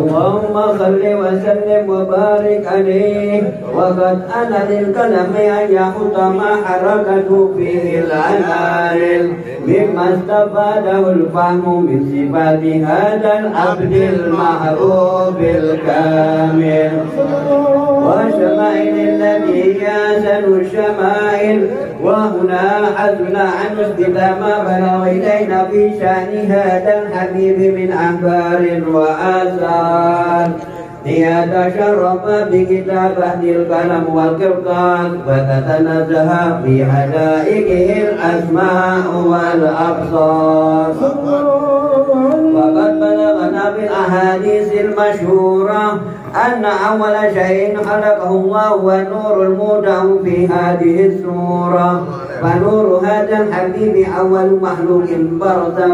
اللهم صل وسلم وبارك عليه. وقد أنا للقلم أن يحط ما حركته فيه الأنامل مما استفاده الفهم من صفات هذا العبد المعروف الكامل وشمائل التي هي أحسن الشمائل. وهنا حدثنا عن مثبت ما بلغ إلينا في شأن هذا الحبيب من أخبار وآثار. ليتشرف بكتابة القلم والقرطاس فتتنزه في حدائقه الأسماء والأبصار. وقد بلغنا بالأحاديث المشهورة أن أول شيء خلقه الله هو النور المودع في هذه السورة. فنور هذا الحبيب أول مخلوق برز